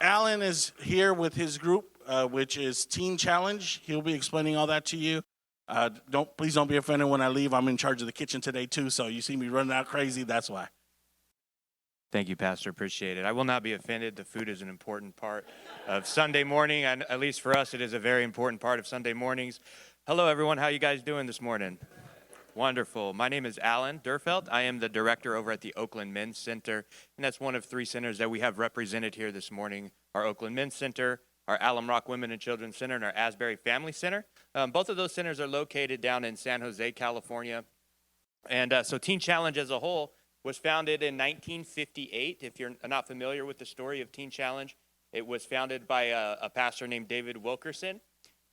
Alan is here with his group, which is Teen Challenge. He'll be explaining all that to you. Please don't be offended when I leave. I'm in charge of the kitchen today too, so you see me running out crazy, that's why. Thank you, Pastor. Appreciate it. I will not be offended. The food is an important part of Sunday morning, and at least for us, it is a very important part of Sunday mornings. Hello, everyone. How you guys doing this morning? Wonderful. My name is Alan Durfelt. I am the director over at the Oakland Men's Center, and that's one of three centers that we have represented here this morning: our Oakland Men's Center, our Alum Rock Women and Children's Center, and our Asbury Family Center. Both of those centers are located down in San Jose, California. And so Teen Challenge as a whole was founded in 1958. If you're not familiar with the story of Teen Challenge, it was founded by a pastor named David Wilkerson.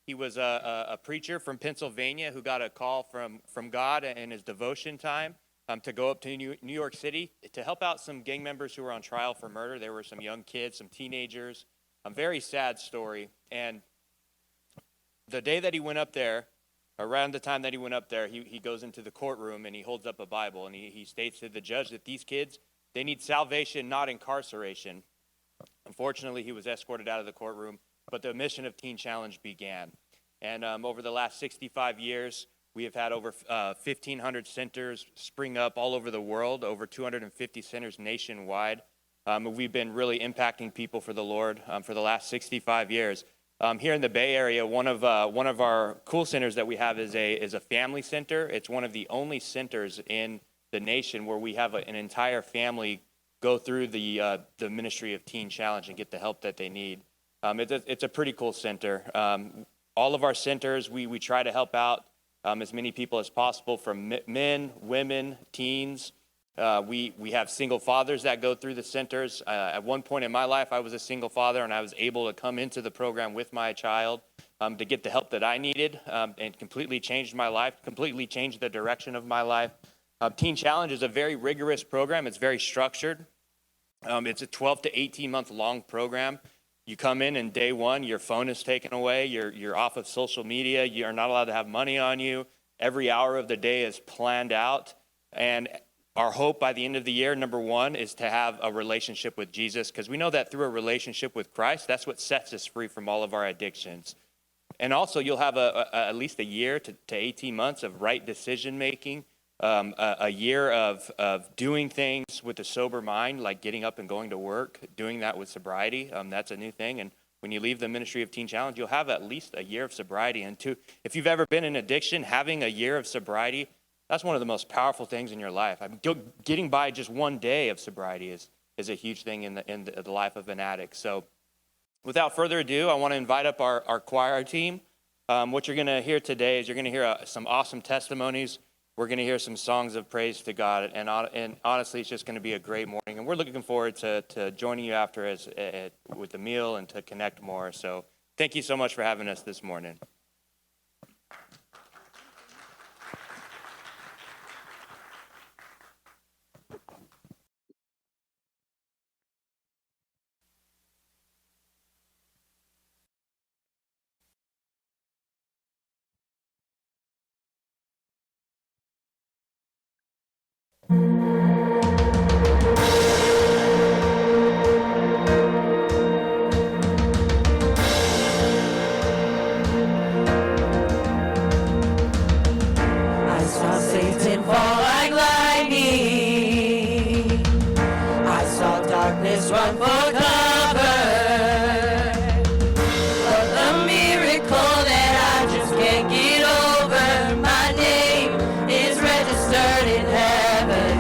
He was a preacher from Pennsylvania who got a call from God in his devotion time to go up to New York City to help out some gang members who were on trial for murder. There were some young kids, some teenagers. A very sad story. And the day that he went up there, around the time that he went up there, he goes into the courtroom and he holds up a Bible and he states to the judge that these kids, they need salvation, not incarceration. Unfortunately, he was escorted out of the courtroom, but the mission of Teen Challenge began. And over the last 65 years, we have had over 1,500 centers spring up all over the world, over 250 centers nationwide. We've been really impacting people for the Lord for the last 65 years. Here in the Bay Area, one of our cool centers that we have is a family center. It's one of the only centers in the nation where we have an entire family go through the ministry of Teen Challenge and get the help that they need. It's a pretty cool center. All of our centers, we try to help out as many people as possible, from men, women, teens. We have single fathers that go through the centers. At one point in my life, I was a single father, and I was able to come into the program with my child to get the help that I needed, and completely changed my life, completely changed the direction of my life. Teen Challenge is a very rigorous program. It's very structured. It's a 12 to 18-month long program. You come in and day one, your phone is taken away. You're off of social media. You're not allowed to have money on you. Every hour of the day is planned out. And our hope by the end of the year, number one, is to have a relationship with Jesus, because we know that through a relationship with Christ, that's what sets us free from all of our addictions. And also, you'll have at least a year to 18 months of right decision-making, a year of doing things with a sober mind, like getting up and going to work, doing that with sobriety. That's a new thing. And when you leave the ministry of Teen Challenge, you'll have at least a year of sobriety. And if you've ever been in addiction, having a year of sobriety, that's one of the most powerful things in your life. Getting by just one day of sobriety is a huge thing in the life of an addict. So without further ado, I want to invite up our choir team. What you're going to hear today is you're going to hear some awesome testimonies. We're going to hear some songs of praise to God. And honestly, it's just going to be a great morning. And we're looking forward to joining you after with the meal and to connect more. So thank you so much for having us this morning. Run for cover, but the miracle that I just can't get over, my name is registered in heaven.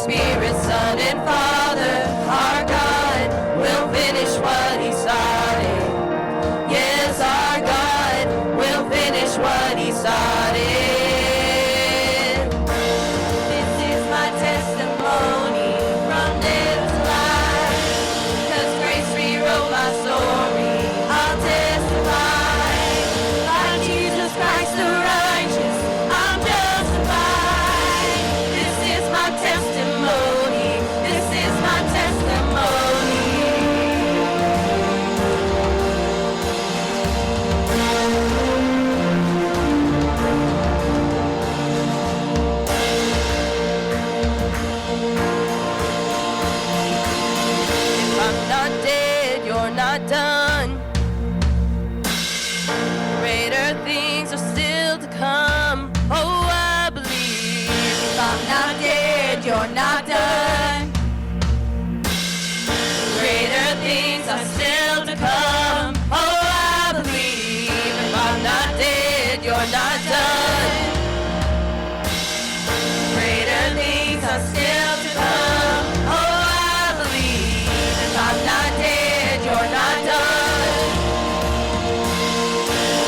Spirit, Son, and Father. Our God will finish what He started. Yes, our God will finish what He started. This is my testimony from death to life. 'Cause grace rewrote my story. I'll testify. By Jesus Christ the righteous, I'm justified. This is my testimony. This is my testimony. If I'm not dead, you're not done. Greater things are still to come. Oh, I believe. If I'm not dead, you're not done. Greater things are still to come. Oh, I believe. If I'm not dead, you're not done. Greater things are still to come. Oh, I believe. If I'm not dead, you're not done.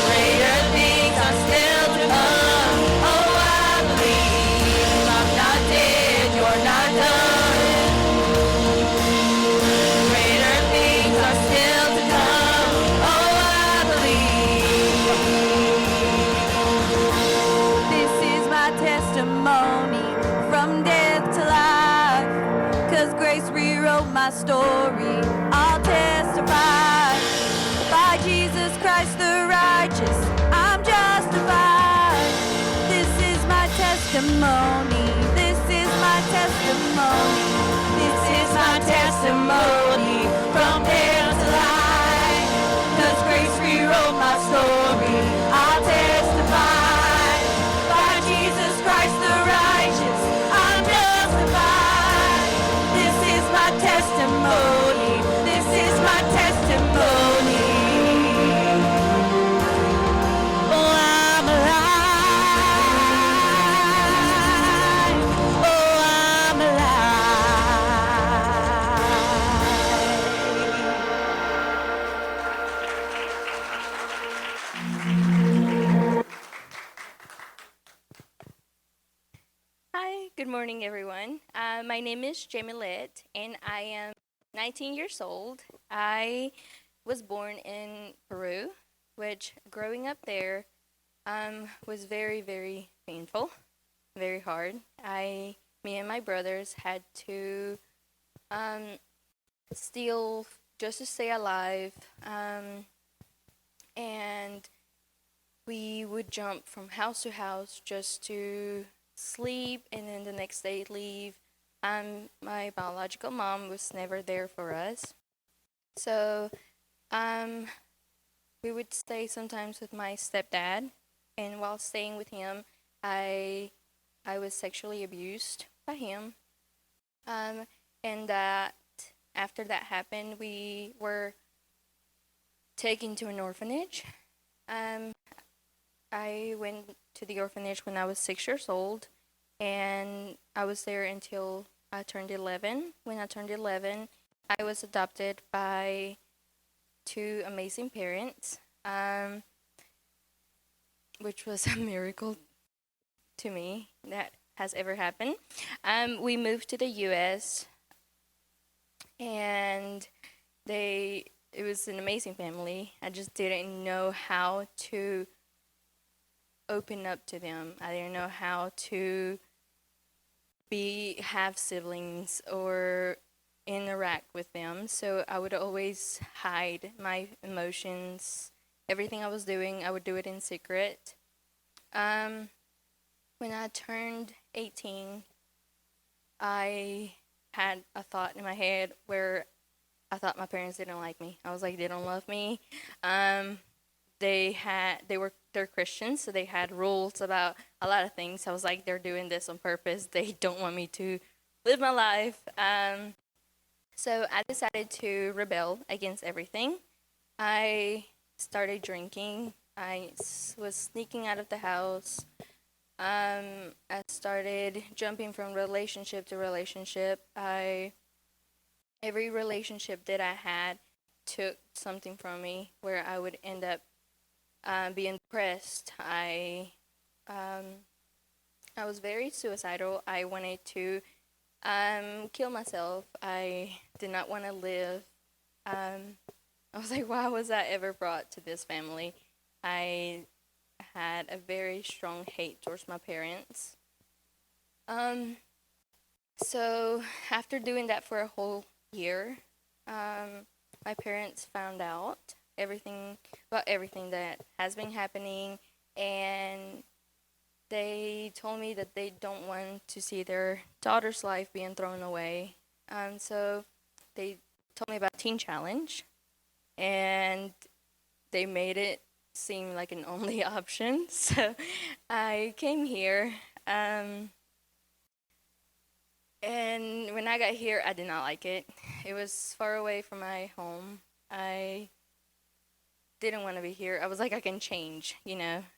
Greater things are still to come. Oh, I believe. If I'm not dead, you're not done. Greater things are still to come. Oh, I believe. This is my testimony from death to life. 'Cause grace rewrote my story. I'll testify. By Jesus Christ the righteous, I'm justified. This is my testimony. This is my testimony. This is my testimony from death to life. 'Cause grace rewrote my story. I'll testify. By Jesus Christ the righteous, I'm justified. This is my testimony. This is my testimony. Oh, I'm alive. Oh, I'm alive. Hi, good morning, everyone. My name is Jamilette, and I am 19 years old. I was born in Peru, which growing up there was very, very painful, very hard. Me and my brothers had to steal just to stay alive, and we would jump from house to house just to sleep, and then the next day leave. My biological mom was never there for us, so we would stay sometimes with my stepdad, and while staying with him, I was sexually abused by him, and that after that happened, we were taken to an orphanage. I went to the orphanage when I was 6 years old, and I was there until I turned 11. When I turned 11, I was adopted by two amazing parents, which was a miracle to me that has ever happened. We moved to the U.S., and it was an amazing family. I just didn't know how to open up to them. I didn't know how to have siblings or interact with them. So I would always hide my emotions. Everything I was doing, I would do it in secret. When I turned 18, I had a thought in my head where I thought my parents didn't like me. I was like, they don't love me. They're Christians, so they had rules about a lot of things. I was like, they're doing this on purpose. They don't want me to live my life. So I decided to rebel against everything. I started drinking. I was sneaking out of the house. I started jumping from relationship to relationship. Every relationship that I had took something from me, where I would end up being depressed. I was very suicidal. I wanted to kill myself. I did not want to live. I was like, why was I ever brought to this family? I had a very strong hate towards my parents. So after doing that for a whole year, my parents found out everything that has been happening, and they told me that they don't want to see their daughter's life being thrown away. So they told me about Teen Challenge, and they made it seem like an only option. So I came here, and when I got here, I did not like it. It was far away from my home. I didn't want to be here. I was like, I can change,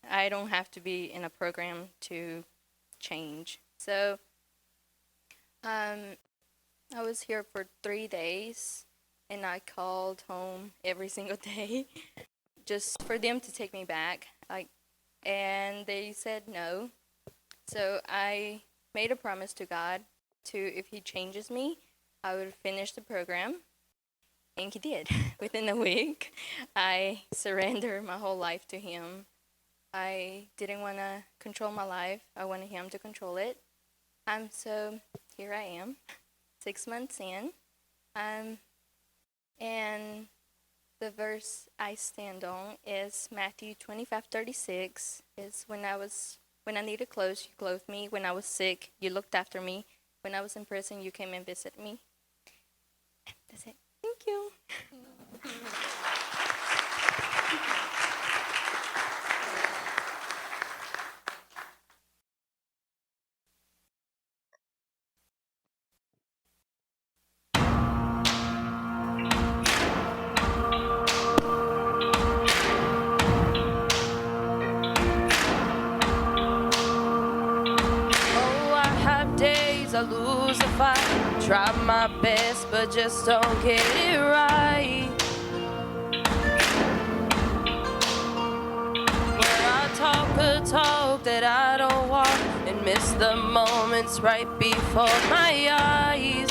I don't have to be in a program to change. So I was here for 3 days, and I called home every single day just for them to take me back. And they said no. So I made a promise to God if he changes me, I would finish the program. And he did. Within a week, I surrendered my whole life to him. I didn't want to control my life. I wanted him to control it. So here I am, 6 months in. And the verse I stand on is Matthew 25:36. Is when I needed clothes, you clothed me. When I was sick, you looked after me. When I was in prison, you came and visited me. That's it. Thank you. I lose a fight, try my best but just don't get it right. Where I talk a talk that I don't walk and miss the moments right before my eyes.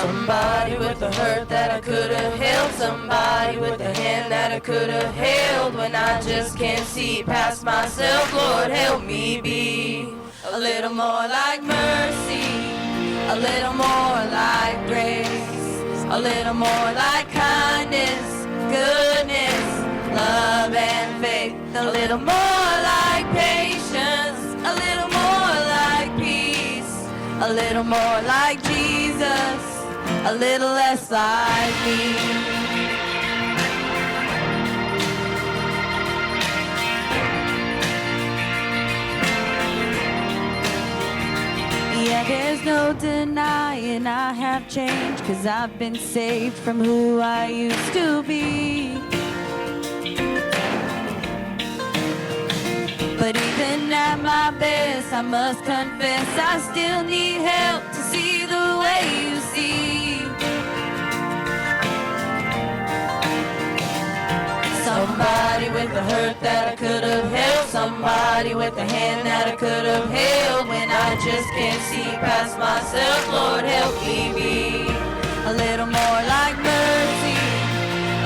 Somebody with a hurt that I could have held, somebody with a hand that I could have held. When I just can't see past myself, Lord, help me be a little more like mercy, a little more like grace, a little more like kindness, goodness, love and faith, a little more like patience, a little more like peace, a little more like Jesus, a little less like me. Yeah, there's no denying I have changed, 'cause I've been saved from who I used to be. But even at my best, I must confess I still need help to see the way you see. Somebody with a hurt that I could have held, somebody with a hand that I could have held. When I just can't see past myself, Lord, help me be a little more like mercy,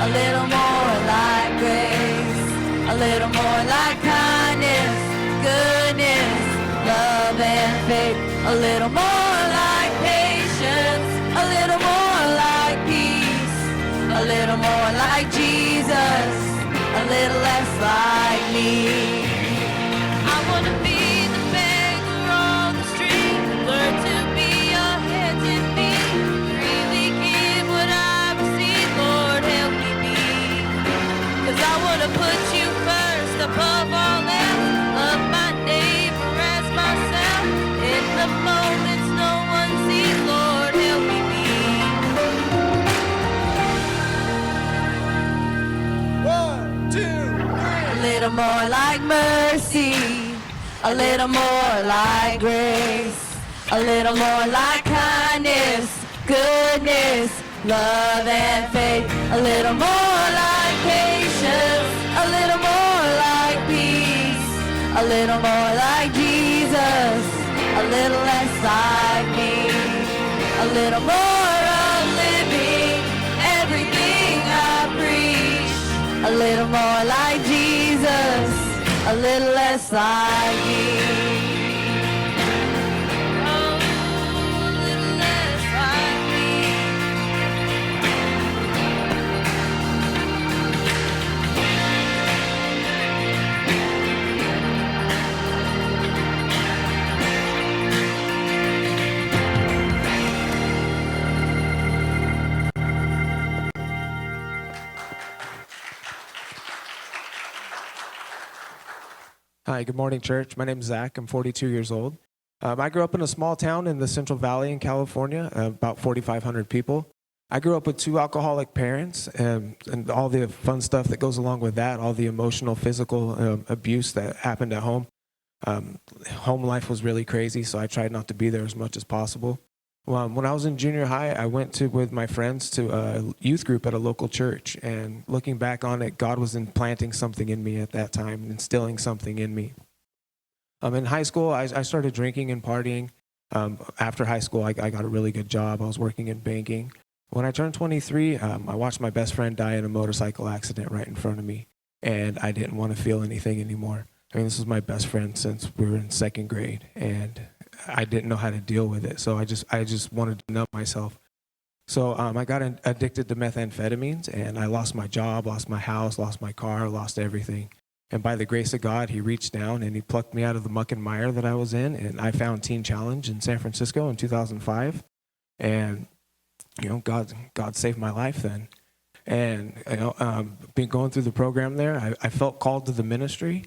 a little more like grace, a little more like kindness, goodness, love and faith, a little more like patience, a little more like peace, a little more like Jesus, a little less like me. I want to be the beggar on the street, learn to be your hands and feet, really give what I've received, Lord, help me be. 'Cause I want to put you first above all else, love my neighbor as myself, in the moments no one sees, Lord, help me be. 1, 2, 3. little more like mercy, a little more like grace, a little more like kindness, goodness, love and faith, a little more like patience, a little more like peace, a little more like Jesus, a little less like me, a little more of living everything I preach, a little more like Jesus, a little less like me. Oh, a little less like me. Hi, good morning, church. My name is Zach. I'm 42 years old. I grew up in a small town in the Central Valley in California, about 4,500 people. I grew up with two alcoholic parents and all the fun stuff that goes along with that, all the emotional, physical abuse that happened at home. Home life was really crazy, so I tried not to be there as much as possible. When I was in junior high, I went with my friends to a youth group at a local church. And looking back on it, God was implanting something in me at that time, instilling something in me. In high school, I started drinking and partying. After high school, I got a really good job. I was working in banking. When I turned 23, I watched my best friend die in a motorcycle accident right in front of me. And I didn't want to feel anything anymore. I mean, this was my best friend since we were in second grade. And I didn't know how to deal with it, so I just wanted to numb myself. So I got addicted to methamphetamines, and I lost my job, lost my house, lost my car, lost everything. And by the grace of God, he reached down and he plucked me out of the muck and mire that I was in, and I found Teen Challenge in San Francisco in 2005. And God saved my life then. And being going through the program there, I felt called to the ministry.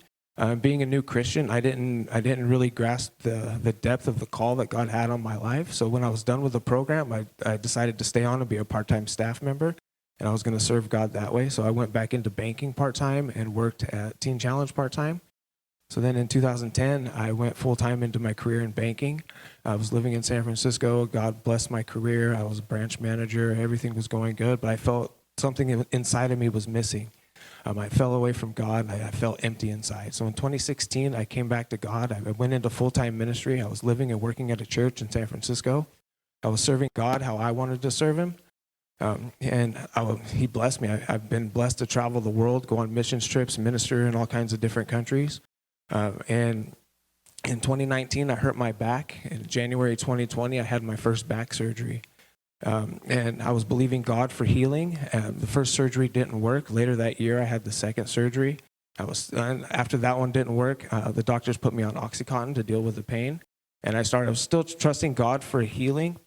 Being a new Christian, I didn't really grasp the depth of the call that God had on my life. So when I was done with the program, I decided to stay on and be a part-time staff member, and I was going to serve God that way. So I went back into banking part-time and worked at Teen Challenge part-time. So then in 2010, I went full-time into my career in banking. I was living in San Francisco. God blessed my career. I was a branch manager. Everything was going good, but I felt something inside of me was missing. I fell away from God, and I felt empty inside. So in 2016, I came back to God. I went into full-time ministry. I was living and working at a church in San Francisco. I was serving God how I wanted to serve him. He blessed me. I've been blessed to travel the world, go on missions trips, minister in all kinds of different countries. And in 2019, I hurt my back. In January 2020, I had my first back surgery. And I was believing God for healing. The first surgery didn't work. Later that year, I had the second surgery. After that one didn't work, the doctors put me on Oxycontin to deal with the pain. And I was still trusting God for healing.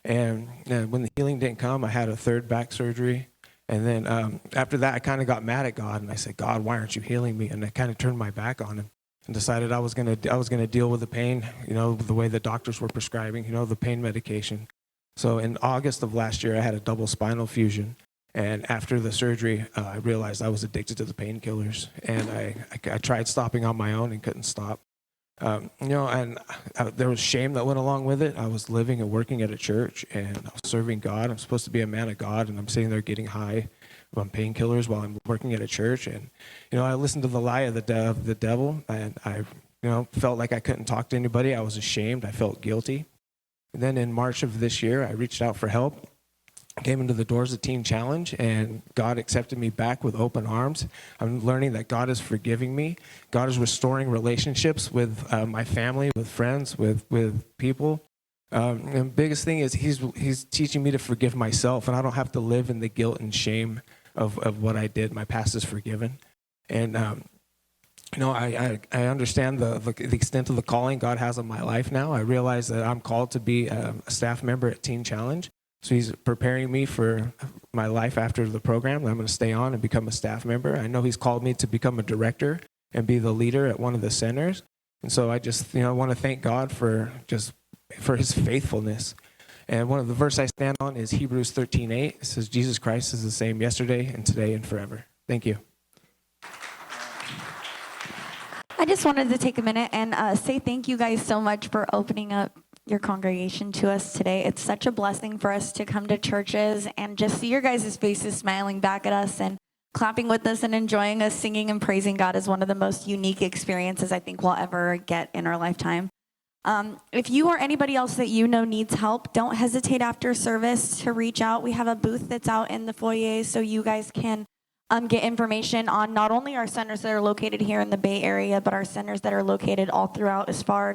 And when the healing didn't come, I had a third back surgery. And then after that, I kind of got mad at God, and I said, God, why aren't you healing me? And I kind of turned my back on him and decided I was gonna deal with the pain, the way the doctors were prescribing, the pain medication. So in August of last year, I had a double spinal fusion. And after the surgery, I realized I was addicted to the painkillers. And I tried stopping on my own and couldn't stop. There was shame that went along with it. I was living and working at a church, and I was serving God. I'm supposed to be a man of God, and I'm sitting there getting high on painkillers while I'm working at a church. And, I listened to the lie of the devil, and I felt like I couldn't talk to anybody. I was ashamed. I felt guilty. And then in March of this year, I reached out for help, came into the doors of Teen Challenge, and God accepted me back with open arms. I'm learning that God is forgiving me. God is restoring relationships with my family, with friends, with people. And the biggest thing is he's teaching me to forgive myself, and I don't have to live in the guilt and shame of what I did. My past is forgiven. And I understand the extent of the calling God has on my life now. I realize that I'm called to be a staff member at Teen Challenge. So he's preparing me for my life after the program. I'm going to stay on and become a staff member. I know he's called me to become a director and be the leader at one of the centers. And so I just want to thank God for his faithfulness. And one of the verses I stand on is Hebrews 13:8. It says, Jesus Christ is the same yesterday and today and forever. Thank you. I just wanted to take a minute and say thank you guys so much for opening up your congregation to us today. It's such a blessing for us to come to churches and just see your guys' faces smiling back at us and clapping with us and enjoying us singing and praising God is one of the most unique experiences I think we'll ever get in our lifetime. If you or anybody else that you know needs help, don't hesitate after service to reach out. We have a booth that's out in the foyer so you guys can get information on not only our centers that are located here in the Bay Area, but our centers that are located all throughout as far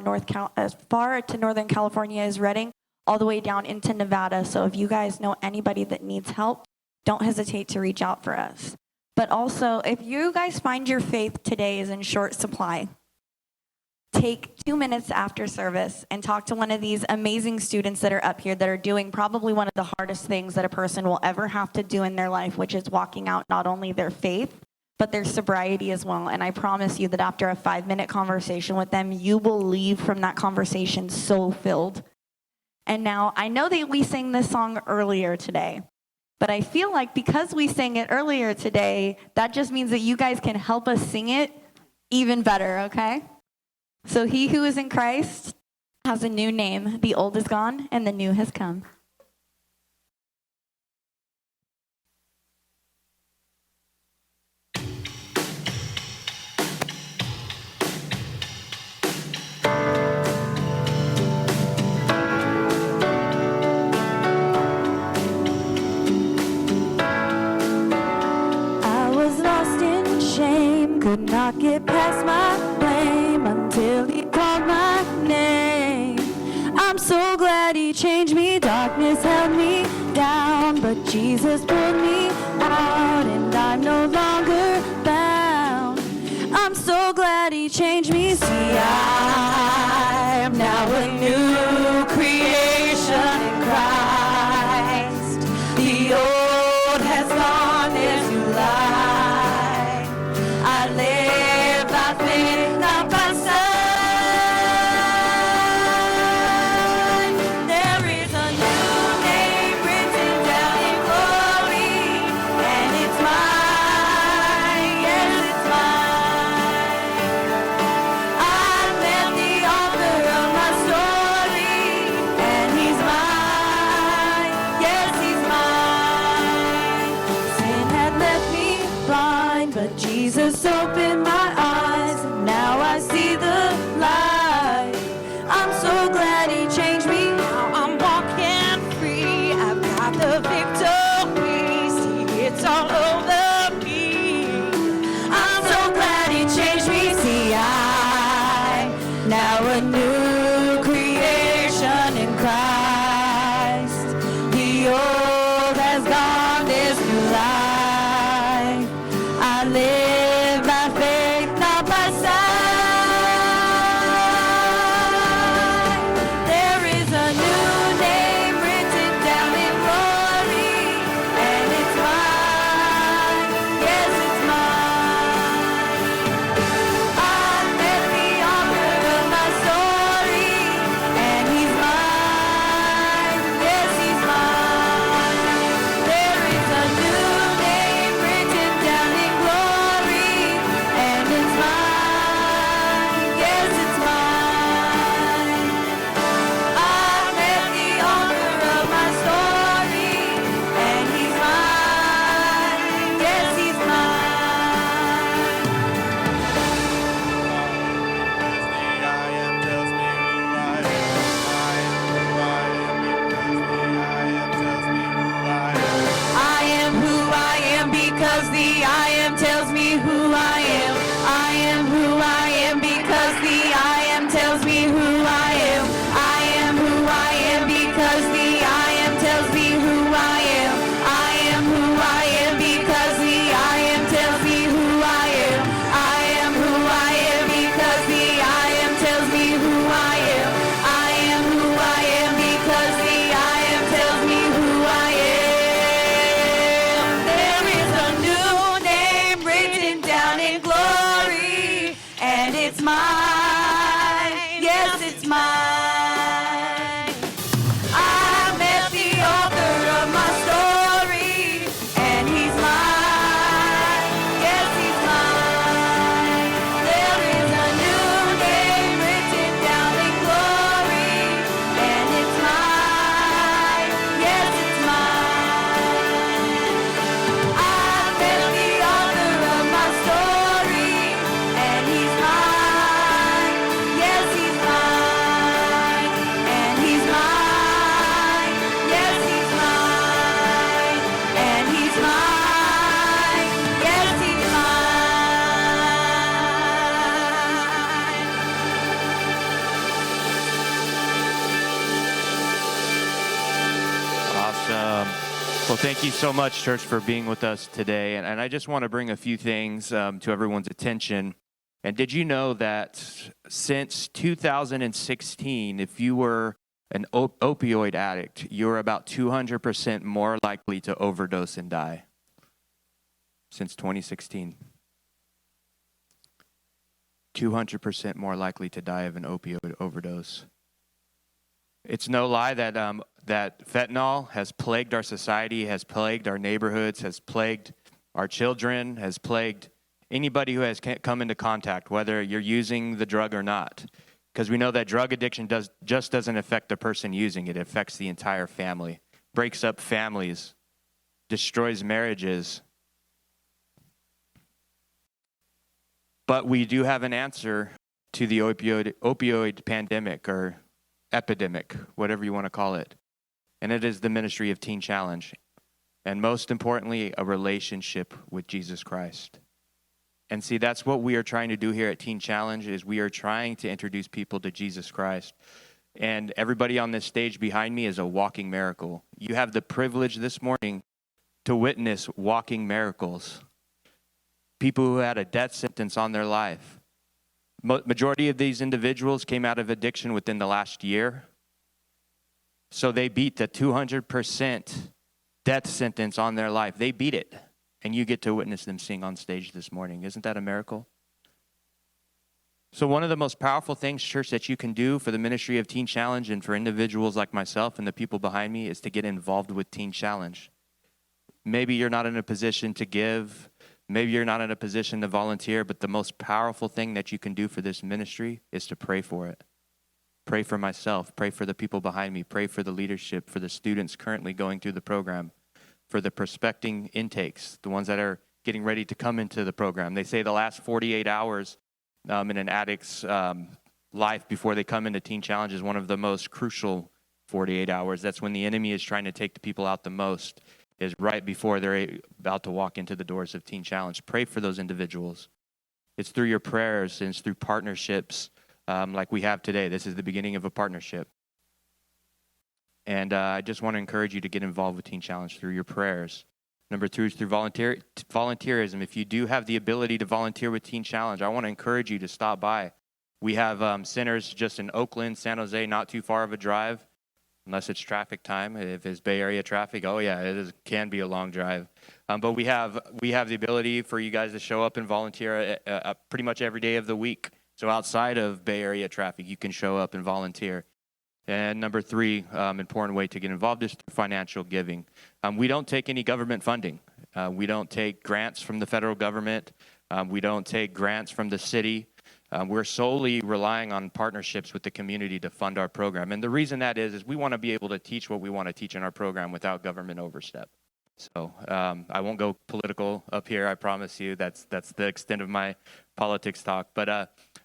to Northern California as Redding, all the way down into Nevada. So if you guys know anybody that needs help, don't hesitate to reach out for us. But also, if you guys find your faith today is in short supply, take 2 minutes after service and talk to one of these amazing students that are up here that are doing probably one of the hardest things that a person will ever have to do in their life, which is walking out not only their faith, but their sobriety as well. And I promise you that after a 5-minute conversation with them, you will leave from that conversation so filled. And now, I know that we sang this song earlier today, but I feel like because we sang it earlier today, that just means that you guys can help us sing it even better, okay? So he who is in Christ has a new name. The old is gone and the new has come. I was lost in shame, could not get past my blame until he called my name. I'm so glad he changed me. Darkness held me down, but Jesus pulled me out, and I'm no longer bound. I'm so glad he changed me. See, I am now a new creation in Christ. The old has gone, there's new life. I live by faith, not by sight. There is a new name written down in glory, and it's mine, yes, it's mine. I met the author of my story, thank you so much, church, for being with us today. And I just want to bring a few things to everyone's attention. And did you know that since 2016, if you were an opioid addict, you're about 200% more likely to overdose and die? Since 2016. 200% more likely to die of an opioid overdose. It's no lie that that fentanyl has plagued our society, has plagued our neighborhoods, has plagued our children, has plagued anybody who has come into contact, whether you're using the drug or not. Because we know that drug addiction just doesn't affect the person using it. It affects the entire family, breaks up families, destroys marriages. But we do have an answer to the opioid pandemic or epidemic, whatever you want to call it. And it is the ministry of Teen Challenge. And most importantly, a relationship with Jesus Christ. And see, that's what we are trying to do here at Teen Challenge, is we are trying to introduce people to Jesus Christ. And everybody on this stage behind me is a walking miracle. You have the privilege this morning to witness walking miracles. People who had a death sentence on their life. Majority of these individuals came out of addiction within the last year. So they beat the 200% death sentence on their life. They beat it. And you get to witness them sing on stage this morning. Isn't that a miracle? So one of the most powerful things, church, that you can do for the ministry of Teen Challenge and for individuals like myself and the people behind me is to get involved with Teen Challenge. Maybe you're not in a position to give. Maybe you're not in a position to volunteer, but the most powerful thing that you can do for this ministry is to pray for it. Pray for myself, pray for the people behind me, pray for the leadership, for the students currently going through the program, for the prospecting intakes, the ones that are getting ready to come into the program. They say the last 48 hours in an addict's life before they come into Teen Challenge is one of the most crucial 48 hours. That's when the enemy is trying to take the people out the most, is right before they're about to walk into the doors of Teen Challenge. Pray for those individuals. It's through your prayers and it's through partnerships like we have today. This is the beginning of a partnership. And I just want to encourage you to get involved with Teen Challenge through your prayers. Number 2 is through volunteerism. If you do have the ability to volunteer with Teen Challenge, I want to encourage you to stop by. We have centers just in Oakland, San Jose, not too far of a drive, unless it's traffic time. If it's Bay Area traffic, oh yeah, can be a long drive. But we have the ability for you guys to show up and volunteer pretty much every day of the week. So outside of Bay Area traffic, you can show up and volunteer. And number 3, important way to get involved is through financial giving. We don't take any government funding. We don't take grants from the federal government. We don't take grants from the city. We're solely relying on partnerships with the community to fund our program. And the reason that is we want to be able to teach what we want to teach in our program without government overstep. So I won't go political up here, I promise you. That's the extent of my politics talk. But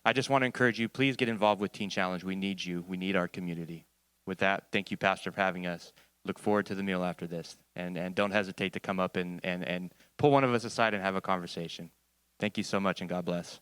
I just want to encourage you, please get involved with Teen Challenge. We need you. We need our community. With that, thank you, Pastor, for having us. Look forward to the meal after this. And don't hesitate to come up and pull one of us aside and have a conversation. Thank you so much, and God bless.